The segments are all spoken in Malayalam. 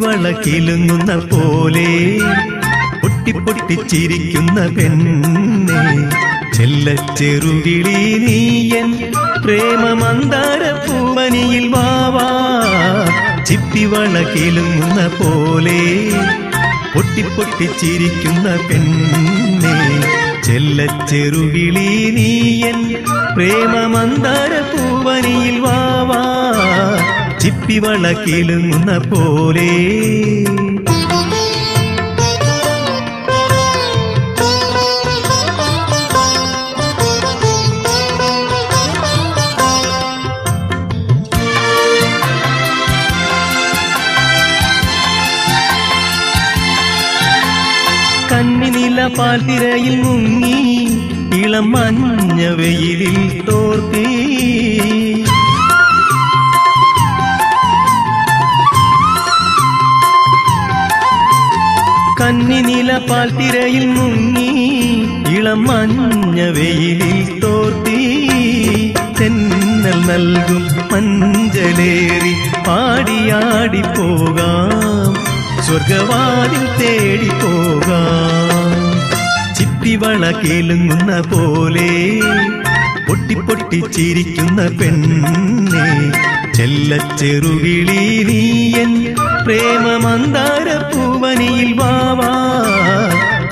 ചിപ്പിവള കിലുങ്ങുന്ന പോലെ പൊട്ടിപ്പൊട്ടിച്ചിരിക്കുന്ന പെണ്ണെ ചെല്ലച്ചെറുകിളി നീയൻ പ്രേമമന്ദാര പൂവനിയിൽ വാവാ ചിപ്പിവള കിലുങ്ങുന്ന പോലെ പൊട്ടിപ്പൊട്ടിച്ചിരിക്കുന്ന പെണ്ണെ ചെല്ലച്ചെറുകിളി നീയൻ പ്രേമമന്ദാര പൂവനിയിൽ വാവാ ചിപ്പിവള കിലുങ്ങുന്ന പോലെ കന്നിനില പാൽത്തിരയിൽ മുങ്ങി ഇളം മഞ്ഞ വെയിലിൽ തോർത്തി കന്നിനില പാൽത്തിരയിൽ മുങ്ങി ഇളം മഞ്ഞ വെയിലിൽ തോർത്തി തെന്നൽ നൽകും മഞ്ചലേറി പാടിയാടി പോകാം സ്വർഗവാതിൽ തേടി പോകാം ചിപ്പിവള കിലുങ്ങുന്ന പോലെ പൊട്ടിപ്പൊട്ടിച്ചിരിക്കുന്ന പെണ്ണെ ചെല്ലച്ചെറുകിളി നീയൻ പ്രേമമന്ദാര പൂവനിയിൽ വാവാ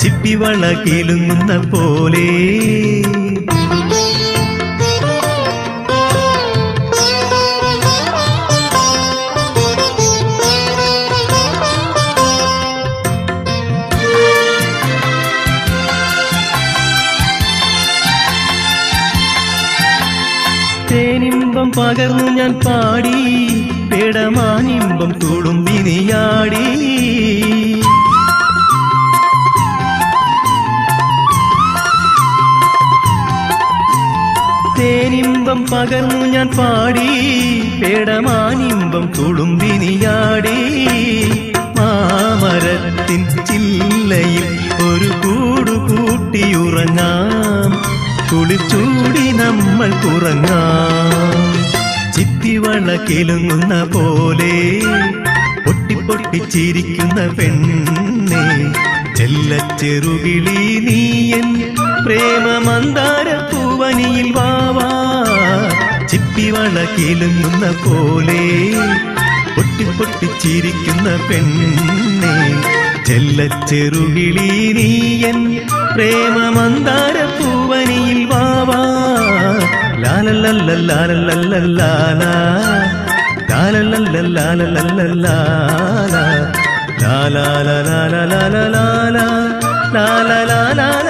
ചിപ്പിവള കിലുങ്ങുന്ന പോലെ തേനിമ്പം പകർന്നു ഞാൻ പാടി പേടമാനിമ്പം തുളുമ്പിനിയാടി തേനിമ്പം പകർന്നു ഞാൻ പാടി പേടമാനിമ്പം തുളുമ്പിനിയാടി മാമരത്തിൻ ചില്ലയിൽ ഒരു കൂടു കൂട്ടിയുറങ്ങാം കുളിച്ചൂടി നമ്മൾ കുറങ്ങാം ചിപ്പിവള കിലുങ്ങുന്ന പോലെ പൊട്ടിപ്പൊട്ടിച്ചിരിക്കുന്ന പെണ്ണെ ചെല്ലച്ചെറുകിളി നീയൻ പ്രേമമന്ദാര പൂവനിയിൽ വാവാ ചിപ്പിവള കിലുങ്ങുന്ന പോലെ പൊട്ടിപ്പൊട്ടിച്ചിരിക്കുന്ന പെണ്ണെ ചെല്ലച്ചെറുകിളി നീയൻ പ്രേമമന്ദാര പൂവനിയിൽ വാവാ ലാലല്ലല്ലല്ലാലല്ലല്ലാലാ ലാലല്ലല്ലല്ലാലല്ലല്ലാലാ ലാലാലാലാലാലാലാ ലാലാലാലാ